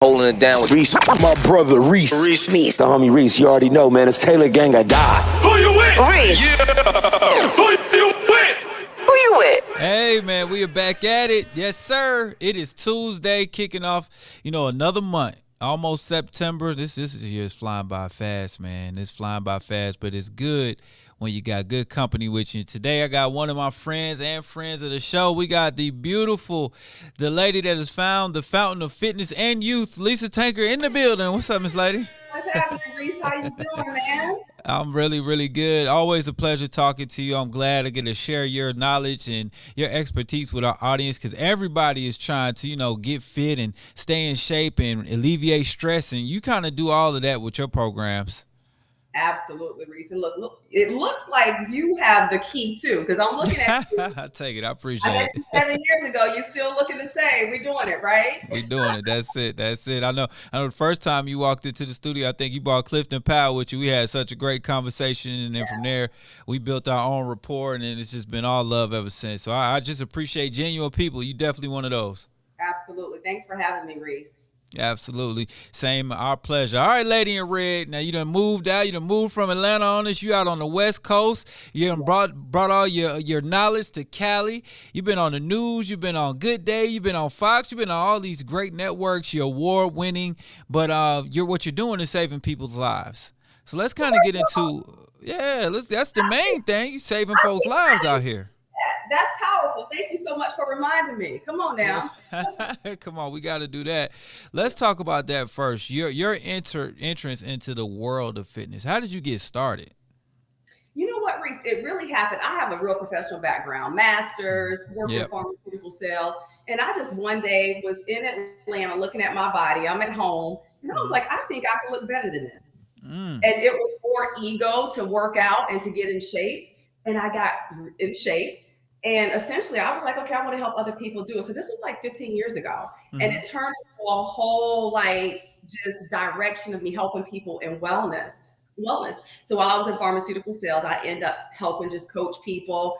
Holding it down with Reec. My brother Reec. Reec. The homie Reec. You already know, man. It's Taylor Gang or Die. Who you with? Reec. Yeah. Who you with? Who you with? Hey, man, we are back at it. Yes, sir. It is Tuesday, kicking off, another month. Almost September. This year is flying by fast, man. It's flying by fast, but it's good when you got good company with you. Today, I got one of my friends and friends of the show. We got the lady that has found the fountain of fitness and youth, Lisa Tanker, in the building. What's up, Miss Lady? What's happening, Reec? How you doing, man? I'm really, really good. Always a pleasure talking to you. I'm glad I get to share your knowledge and your expertise with our audience, because everybody is trying to, get fit and stay in shape and alleviate stress. And you kind of do all of that with your programs. Absolutely, Reec. And look, it looks like you have the key too, because I'm looking at you. I take it. I appreciate I it. met you 7 years ago. You're still looking the same. We're doing it, right? We're doing it. That's it. I know the first time you walked into the studio, I think you brought Clifton Powell with you. We had such a great conversation, and then from there, we built our own rapport, and then it's just been all love ever since. So I just appreciate genuine people. You definitely one of those. Absolutely. Thanks for having me, Reec. Absolutely. Same, our pleasure. All right, lady in red. Now you done moved out. You done moved from Atlanta on us. You out on the West Coast. You done brought all your knowledge to Cali. You've been on the news. You've been on Good Day. You've been on Fox. You've been on all these great networks. You're award winning, but what you're doing is saving people's lives. So let's kind of get into that's the main thing. You saving folks' lives out here. That's powerful. Thank you so much for reminding me. Come on now. Come on, we got to do that. Let's talk about that first. Your entrance into the world of fitness. How did you get started? You know what, Reec? It really happened. I have a real professional background, master's, worked in pharmaceutical sales. And I just one day was in Atlanta looking at my body. I'm at home. And I was like, I think I can look better than this. And it was more ego to work out and to get in shape. And I got in shape. And essentially, I was like, okay, I want to help other people do it. So this was like 15 years ago. And it turned into a whole just direction of me helping people in wellness. So while I was in pharmaceutical sales, I ended up helping just coach people,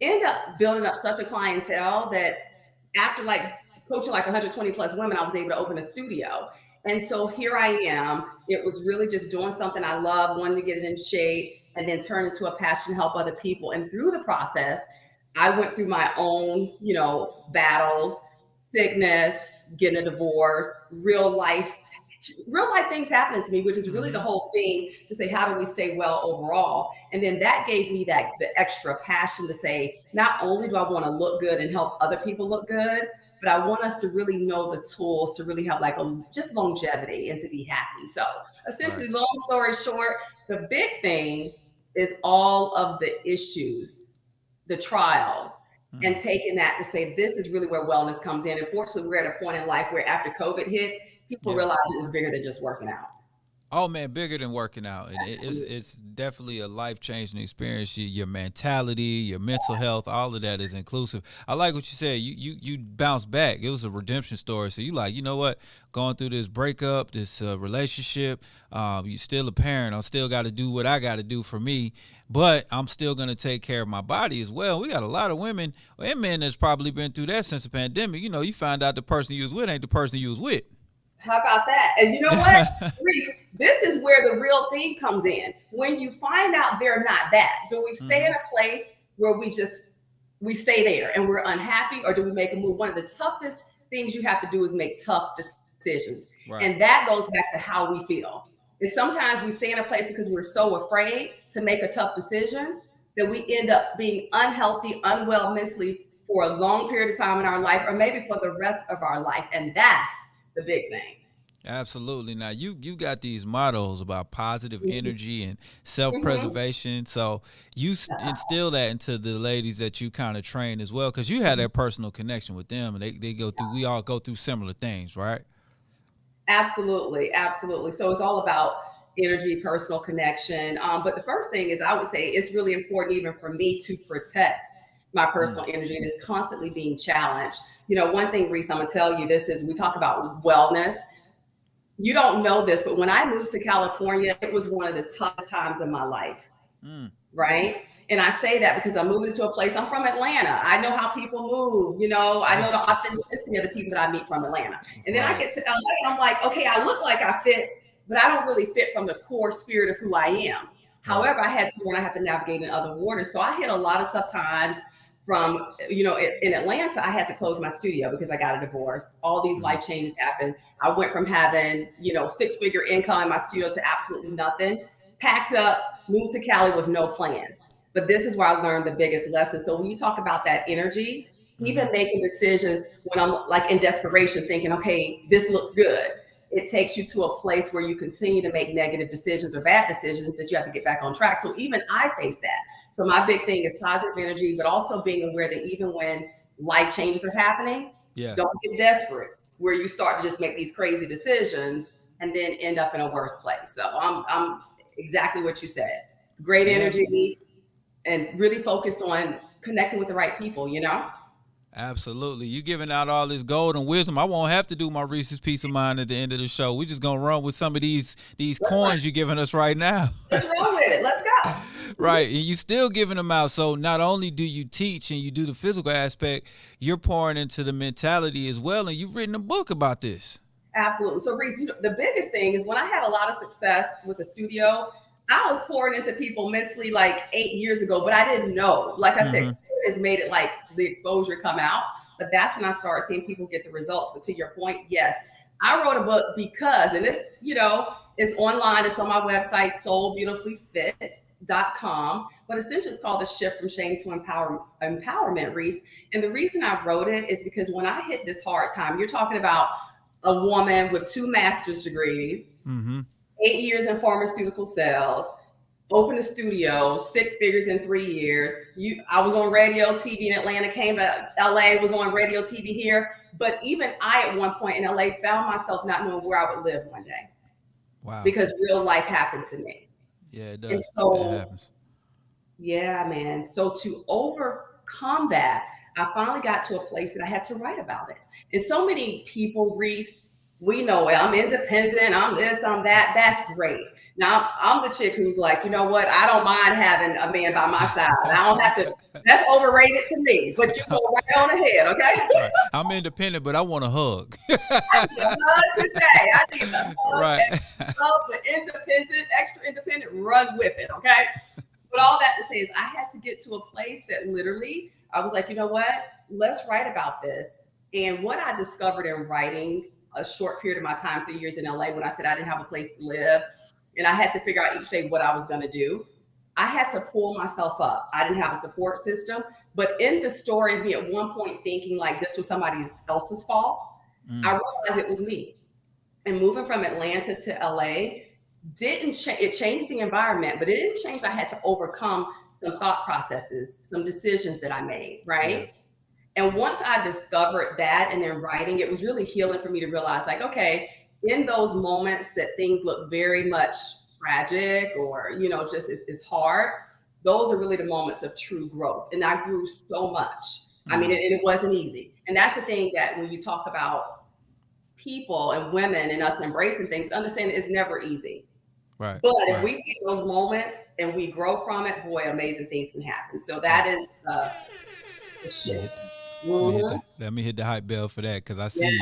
end up building up such a clientele that after coaching 120 plus women, I was able to open a studio. And so here I am. It was really just doing something I love, wanting to get it in shape, and then turn into a passion to help other people. And through the process, I went through my own, battles, sickness, getting a divorce, real life things happening to me, which is really the whole thing to say, how do we stay well overall? And then that gave me the extra passion to say, not only do I want to look good and help other people look good, but I want us to really know the tools to really have just longevity and to be happy. So essentially, long story short, the big thing is all of the issues, the trials, and taking that to say, this is really where wellness comes in. Unfortunately, we're at a point in life where after COVID hit, people realize it was bigger than just working out. Oh man, bigger than working out. And it's definitely a life-changing experience. Your mentality, your mental health, all of that is inclusive. I like what you said. You bounced back. It was a redemption story. So you you know what? Going through this breakup, this relationship, you're still a parent. I still got to do what I got to do for me, but I'm still going to take care of my body as well. We got a lot of women and men that's probably been through that since the pandemic. You find out the person you was with ain't the person you was with. How about that? And you know what? This is where the real thing comes in. When you find out they're not that, do we stay in a place where we stay there and we're unhappy, or do we make a move? One of the toughest things you have to do is make tough decisions. And that goes back to how we feel. And sometimes we stay in a place because we're so afraid to make a tough decision that we end up being unhealthy, unwell mentally for a long period of time in our life, or maybe for the rest of our life. And that's the big thing. Absolutely. Now you got these mottos about positive energy and self-preservation. So you instill that into the ladies that you kind of train as well, because you had that personal connection with them, and they go through. We all go through similar things, right? Absolutely. So it's all about energy, personal connection. But the first thing is, I would say it's really important even for me to protect my personal energy, and it's constantly being challenged. One thing, Reec, I'm gonna tell you, we talk about wellness. You don't know this, but when I moved to California, it was one of the toughest times in my life, right? And I say that because I'm moving to a place. I'm from Atlanta. I know how people move. You know, I know the authenticity of the people that I meet from Atlanta. And then I get to LA and I'm like, okay, I look like I fit, but I don't really fit from the core spirit of who I am. However, I had to learn I have to navigate in other waters. So I hit a lot of tough times from, you know, in Atlanta, I had to close my studio because I got a divorce. All these life changes happened. I went from having, you know, 6-figure income in my studio to absolutely nothing, packed up, moved to Cali with no plan. But this is where I learned the biggest lesson. So when you talk about that energy, even making decisions when I'm like in desperation, thinking, okay, this looks good, it takes you to a place where you continue to make negative decisions or bad decisions that you have to get back on track. So even I face that. So my big thing is positive energy, but also being aware that even when life changes are happening, don't get desperate where you start to just make these crazy decisions and then end up in a worse place. So I'm exactly what you said. Great energy. And really focused on connecting with the right people, you know? Absolutely. You giving out all this gold and wisdom. I won't have to do my Reese's Piece of Mind at the end of the show. We're just going to run with some of these coins you're giving us right now. Let's run with it. Let's go. Right. And you still giving them out. So not only do you teach and you do the physical aspect, you're pouring into the mentality as well. And you've written a book about this. Absolutely. So Reece, you know, the biggest thing is when I had a lot of success with the studio, I was pouring into people mentally like 8 years ago, but I didn't know. Like I said, it has made it like the exposure come out. But that's when I started seeing people get the results. But to your point, yes, I wrote a book because, and this, you know, is online. It's on my website, soulbeautifullyfit.com. But essentially, it's called The Shift from Shame to Empowerment, Reece. And the reason I wrote it is because when I hit this hard time, you're talking about a woman with 2 master's degrees, 8 years in pharmaceutical sales, opened a studio, 6 figures in 3 years. I was on radio, TV in Atlanta, came to LA, was on radio, TV here. But even I, at one point in LA, found myself not knowing where I would live one day. Wow. Because real life happened to me. Yeah, it does. And so, it happens. Yeah, man. So to overcome that, I finally got to a place that I had to write about it. And so many people, Reece, we know it. I'm independent. I'm this, I'm that. That's great. Now I'm the chick who's like, you know what? I don't mind having a man by my side. I don't have to. That's overrated to me. But you go right on ahead, okay? Right. I'm independent, but I want a hug. I need a hug today. I need a hug. Right. Love the independent, extra independent. Run with it, okay? But all that to say is, I had to get to a place that literally I was like, you know what? Let's write about this. And what I discovered in writing a short period of my time, 3 years in LA, when I said I didn't have a place to live, and I had to figure out each day what I was going to do. I had to pull myself up. I didn't have a support system, but in the story, me at one point thinking like this was somebody else's fault, I realized it was me. And moving from Atlanta to LA didn't change. It changed the environment, but it didn't change. I had to overcome some thought processes, some decisions that I made, right? Yeah. And once I discovered that, and then writing, it was really healing for me to realize like, okay, in those moments that things look very much tragic or, you know, just it's hard, those are really the moments of true growth. And I grew so much. I mean, it wasn't easy. And that's the thing that when you talk about people and women and us embracing things, understand it's never easy. Right. But if we take those moments and we grow from it, boy, amazing things can happen. So that is the shit. Let me hit the hype bell for that, because I see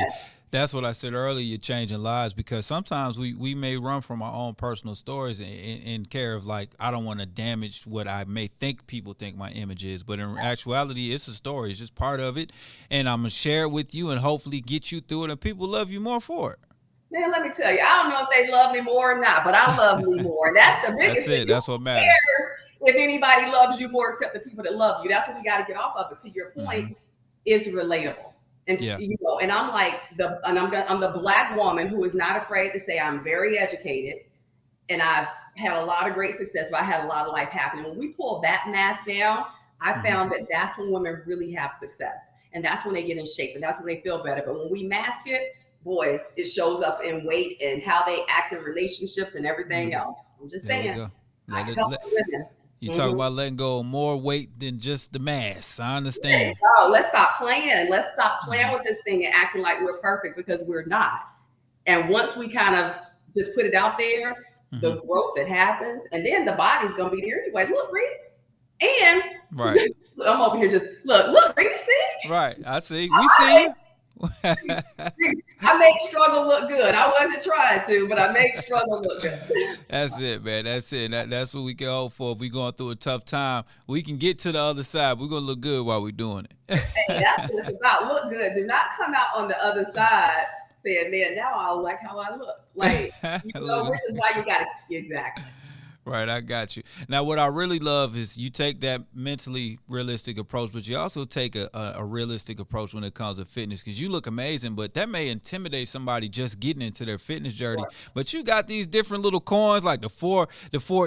that's what I said earlier, you're changing lives, because sometimes we may run from our own personal stories in care of like, I don't want to damage what I may think people think my image is, but in actuality, it's a story. It's just part of it, and I'm going to share it with you and hopefully get you through it, and people love you more for it. Man, let me tell you, I don't know if they love me more or not, but I love me more. And that's the biggest thing. That's what matters. If anybody loves you more except the people that love you, that's what we got to get off of. But to your point, is relatable. And you know, and I'm like I'm the Black woman who is not afraid to say I'm very educated and I've had a lot of great success, but I had a lot of life happening. When we pull that mask down, I found that that's when women really have success, and that's when they get in shape, and that's when they feel better. But when we mask it, boy, it shows up in weight and how they act in relationships and everything else. I'm just saying. You talk about letting go of more weight than just the mass. I understand. Oh, let's stop playing. Let's stop playing with this thing and acting like we're perfect, because we're not. And once we kind of just put it out there, the growth that happens, and then the body's going to be there anyway. Look, Reece, And Right. I'm over here just look, you see? Right. I see. We see you. I make struggle look good. I wasn't trying to, but I make struggle look good. That's it, man. That's it. That's what we can hope for. If we're going through a tough time, we can get to the other side. We're going to look good while we're doing it. Hey, that's what it's about. Look good. Do not come out on the other side saying, man, now I like how I look. Like, which is why you got to, exactly. Right, I got you. Now, what I really love is you take that mentally realistic approach, but you also take a realistic approach when it comes to fitness, because you look amazing, but that may intimidate somebody just getting into their fitness journey. Sure. But you got these different little coins, like the four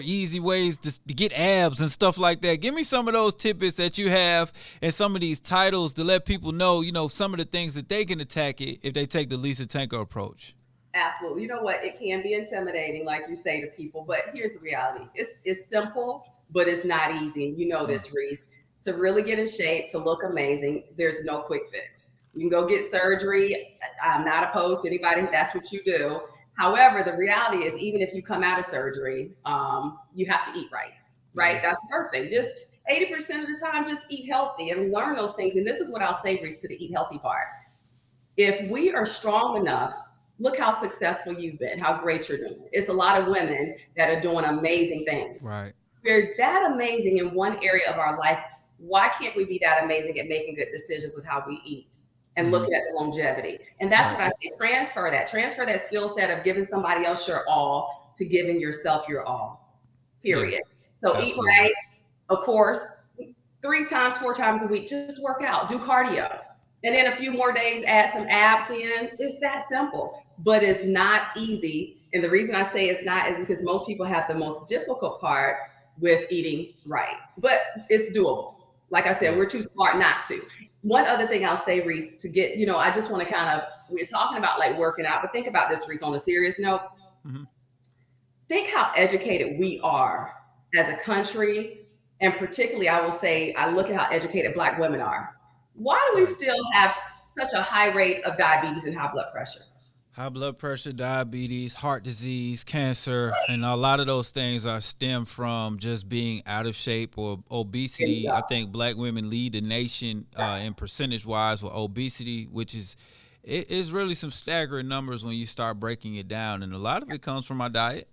easy ways to get abs and stuff like that. Give me some of those tidbits that you have and some of these titles to let people know, some of the things that they can attack it if they take the Lisa Tanker approach. Absolutely. You know what? It can be intimidating, like you say to people, but here's the reality. It's simple, but it's not easy. You know this, Reece. To really get in shape, to look amazing, there's no quick fix. You can go get surgery. I'm not opposed to anybody. That's what you do. However, the reality is, even if you come out of surgery, you have to eat right? That's the first thing. Just 80% of the time, just eat healthy and learn those things. And this is what I'll say, Reece, to the eat healthy part. If we are strong enough, look how successful you've been, how great you're doing. It's a lot of women that are doing amazing things. Right. We're that amazing in one area of our life. Why can't we be that amazing at making good decisions with how we eat and looking at the longevity? And that's what I say, transfer that skill set of giving somebody else your all to giving yourself your all, period. Yeah, so absolutely. Eat right, of course, 3 times, 4 times a week, just work out, do cardio. And then a few more days, add some abs in. It's that simple, but it's not easy. And the reason I say it's not is because most people have the most difficult part with eating right, but it's doable. Like I said, we're too smart not to. One other thing I'll say, Reece, to get, I just want to we're talking about like working out, but think about this, Reece, on a serious note. Mm-hmm. Think how educated we are as a country. And particularly, I will say, I look at how educated Black women are. Why do we still have such a high rate of diabetes and high blood pressure? High blood pressure, diabetes, heart disease, cancer, and a lot of those things are stem from just being out of shape or obesity. I think Black women lead the nation in percentage-wise with obesity, which is really some staggering numbers when you start breaking it down. And a lot of it comes from our diet,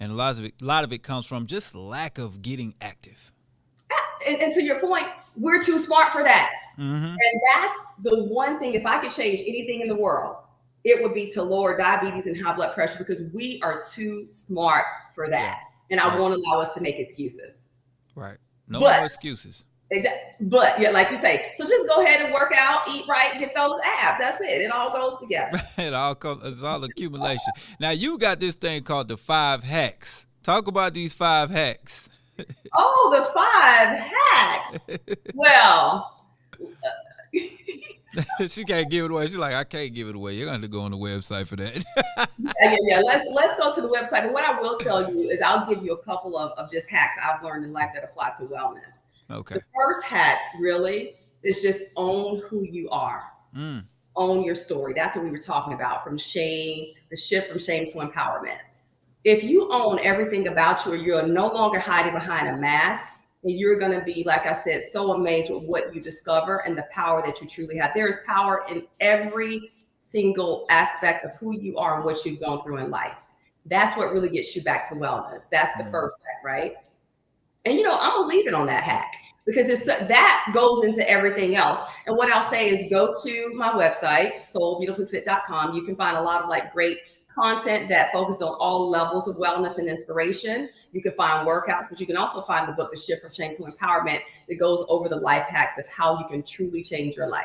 and a lot of it comes from just lack of getting active. And to your point, we're too smart for that. Mm-hmm. And that's the one thing, if I could change anything in the world, it would be to lower diabetes and high blood pressure, because we are too smart for that. And I won't allow us to make excuses. Right. No more excuses. Exactly. But yeah, like you say, so just go ahead and work out, eat right, get those abs. That's it. It all goes together. It's all accumulation. Now you got this thing called the 5 hacks. Talk about these 5 hacks. Oh, the 5 hacks. Well, she can't give it away. She's like, I can't give it away. You're going to have to go on the website for that. Yeah. Let's go to the website. But what I will tell you is I'll give you a couple of just hacks I've learned in life that apply to wellness. Okay. The first hack really is just own who you are. Own your story. That's what we were talking about, from shame, the shift from shame to empowerment. If you own everything about you, or you're no longer hiding behind a mask, and you're going to be, like I said, so amazed with what you discover and the power that you truly have. There is power in every single aspect of who you are and what you've gone through in life. That's what really gets you back to wellness. That's the first hack, right? And, I'm going to leave it on that hack, because that goes into everything else. And what I'll say is go to my website, soulbeautifullyfit.com. You can find a lot of great content that focuses on all levels of wellness and inspiration. You can find workouts, but you can also find the book, The Shift from Shame to Empowerment, that goes over the life hacks of how you can truly change your life.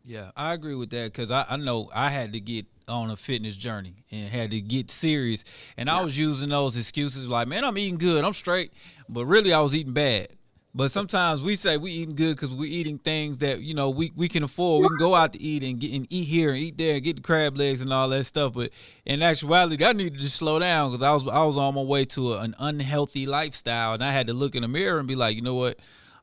Yeah, I agree with that, because I know I had to get on a fitness journey and had to get serious. And I was using those excuses like, man, I'm eating good, I'm straight. But really, I was eating bad. But sometimes we say we eating good because we're eating things that, we can afford. We can go out to eat and eat here and eat there and get the crab legs and all that stuff. But in actuality, I needed to slow down, because I was on my way to an unhealthy lifestyle. And I had to look in the mirror and be like, you know what?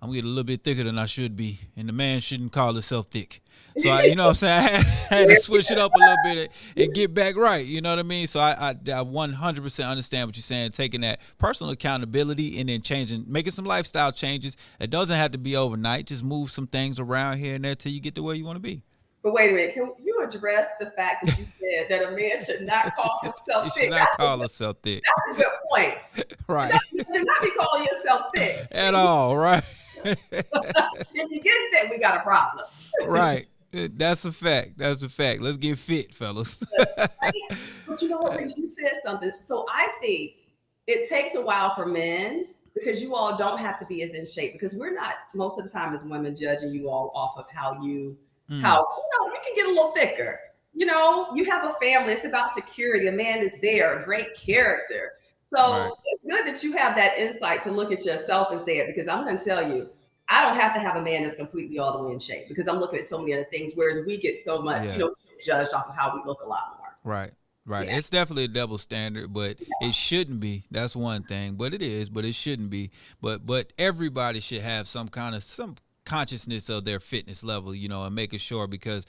I'm getting a little bit thicker than I should be, and the man shouldn't call himself thick. So I, you know what I'm saying, I had to switch it up a little bit and get back right. You know what I mean? So I 100% understand what you're saying, taking that personal accountability and then making some lifestyle changes. It doesn't have to be overnight. Just move some things around here and there till you get to where you want to be. But wait a minute, can you address the fact that you said that a man should not call himself thick? Should not call himself thick. That's a good point. Right. You should not be calling yourself thick. At all, right? If you get thick, we got a problem. Right. That's a fact. That's a fact. Let's get fit, fellas. But you know what, Reece, you said something. So I think it takes a while for men, because you all don't have to be as in shape, because we're not most of the time as women judging you all off of how you you can get a little thicker. You know, you have a family. It's about security. A man is there, a great character. So It's good that you have that insight to look at yourself and say it, because I'm going to tell you, I don't have to have a man that's completely all the way in shape, because I'm looking at so many other things, whereas we get so much, judged off of how we look a lot more. Right. Yeah. It's definitely a double standard, but it shouldn't be. That's one thing, but it is, but it shouldn't be. But everybody should have some consciousness of their fitness level, and making sure, because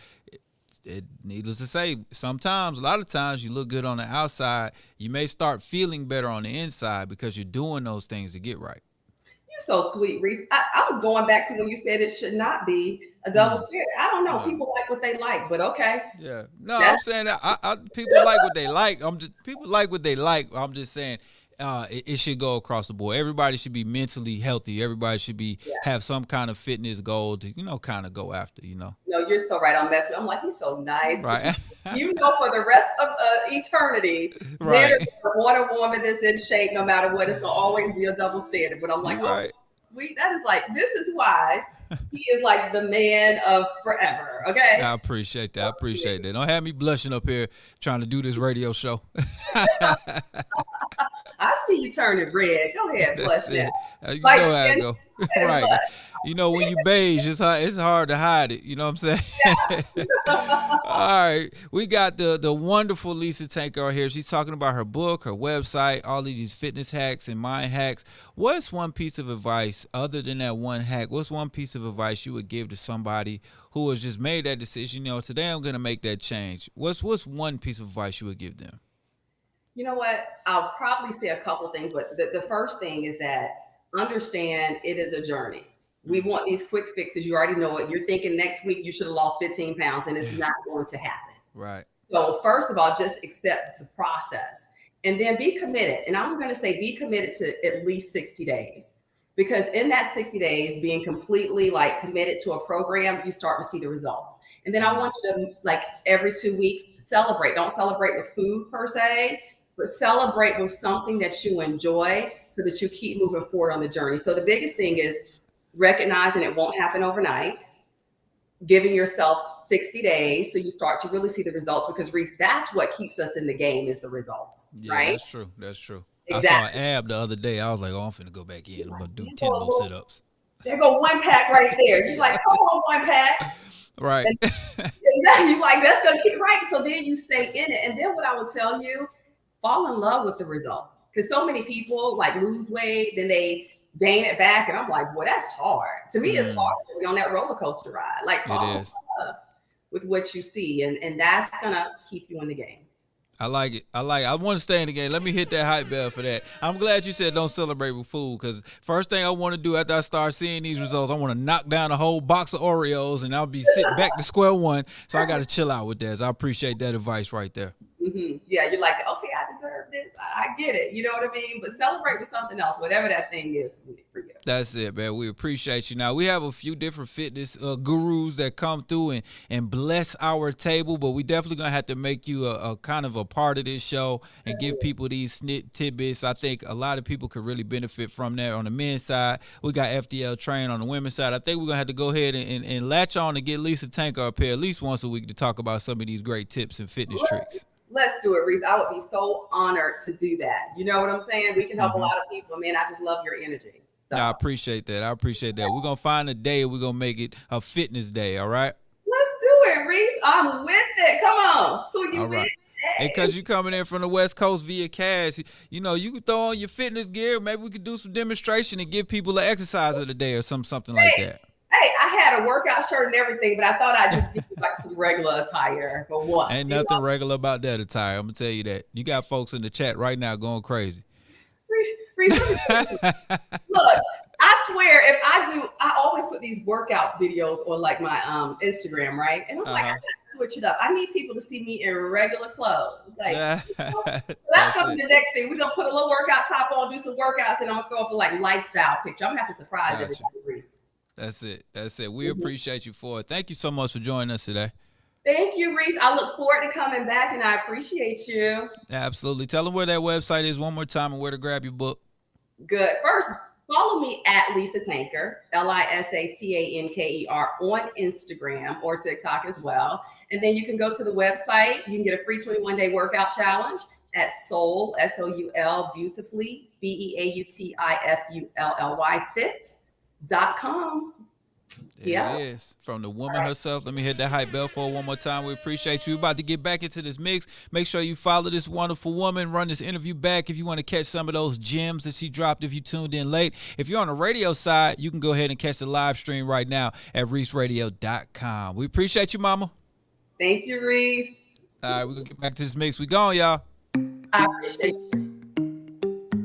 needless to say, a lot of times you look good on the outside, you may start feeling better on the inside because you're doing those things to get right. You're so sweet, Reece. I'm going back to when you said it should not be a double standard. I don't know. People like what they like, but okay. Yeah. No, I'm saying that people like what they like. People like what they like. I'm just saying it should go across the board. Everybody should be mentally healthy. Everybody should have some kind of fitness goal to, kind of go after, No, you're so right. I'm like, he's so nice. Right. For the rest of eternity, right. Men are want a woman that's in shape no matter what. It's going to always be a double standard. But I'm like, right. Oh, sweet. That is like, this is why he is like the man of forever. Okay. I appreciate that. Don't have me blushing up here trying to do this radio show. I see you turning red. Go ahead, blush now. You know how it go. Right. When you beige, it's hard to hide it. You know what I'm saying? Yeah. All right. We got the wonderful Lisa Tanker here. She's talking about her book, her website, all of these fitness hacks and mind hacks. What's one piece of advice, other than that one hack, what's one piece of advice you would give to somebody who has just made that decision? Today I'm going to make that change. What's one piece of advice you would give them? You know what? I'll probably say a couple things, but the first thing is that understand it is a journey. We want these quick fixes. You already know it. You're thinking next week you should have lost 15 pounds, and it's not going to happen. Right. So first of all, just accept the process, and then be committed. And I'm going to say be committed to at least 60 days, because in that 60 days, being completely committed to a program, you start to see the results. And then I want you to every 2 weeks celebrate. Don't celebrate with food per se, but celebrate with something that you enjoy so that you keep moving forward on the journey. So the biggest thing is recognizing it won't happen overnight, giving yourself 60 days so you start to really see the results, because Reece, that's what keeps us in the game, is the results, right? That's true. Exactly. I saw an ab the other day. I was like, I'm finna go back in. I'm gonna do 10 more sit-ups. There go one pack right there. You're like, come on, one pack. Right. Exactly. You're like, that's gonna keep right. So then you stay in it. And then what I will tell you, fall in love with the results. Because so many people lose weight, then they gain it back. And I'm like, boy, that's hard. To me, it's hard to be on that roller coaster ride. Fall in love with what you see. And that's gonna keep you in the game. I like it. I want to stay in the game. Let me hit that hype bell for that. I'm glad you said don't celebrate with food, because first thing I want to do after I start seeing these results, I want to knock down a whole box of Oreos, and I'll be sitting back to square one. So I got to chill out with that. So I appreciate that advice right there. Mm-hmm. Yeah, you're like, okay, I deserve this. I get it. You know what I mean? But celebrate with something else, whatever that thing is for you. That's it, man. We appreciate you. Now, we have a few different fitness gurus that come through and bless our table, but we definitely going to have to make you a kind of a part of this show and give people these tidbits. I think a lot of people could really benefit from that. On the men's side, we got FDL Train. On the women's side, I think we're going to have to go ahead and latch on and get Lisa Tanker up here at least once a week to talk about some of these great tips and fitness tricks. Let's do it, Reece. I would be so honored to do that. You know what I'm saying? We can help a lot of people, man. I just love your energy. So. I appreciate that. We're going to find a day. We're going to make it a fitness day. All right. Let's do it, Reece. I'm with it. Come on. Who you all with right. And because you coming in from the West Coast via cash, you know, you can throw on your fitness gear. Maybe we could do some demonstration and give people an exercise of the day or something like that. Hey, I had a workout shirt and everything, but I thought I'd just give you like some regular attire for what? Ain't nothing regular about that attire. I'm going to tell you that. You got folks in the chat right now going crazy. Reece, look, I swear, if I always put these workout videos on like my Instagram, right? And I'm like, I gotta switch it up. I need people to see me in regular clothes. Like, that's gonna be the next thing. We're gonna put a little workout top on, do some workouts, and I'm gonna throw up a like lifestyle picture. I'm gonna have to surprise everybody, Reece. That's it. We appreciate you for it. Thank you so much for joining us today. Thank you, Reece. I look forward to coming back, and I appreciate you. Absolutely. Tell them where that website is one more time and where to grab your book. Good. First, follow me at Lisa Tanker, LISATANKER on Instagram or TikTok as well. And then you can go to the website. You can get a free 21-day workout challenge at Soul, SOUL, beautifully, BEAUTIFULLY fits.com. There it is. From the woman herself. Let me hit that hype bell for one more time. We appreciate you. We're about to get back into this mix. Make sure you follow this wonderful woman. Run this interview back if you want to catch some of those gems that she dropped if you tuned in late. If you're on the radio side, you can go ahead and catch the live stream right now at ReecRadio.com. We appreciate you, mama. Thank you, Reece. All right, we're going to get back to this mix. We gone, y'all. I appreciate you.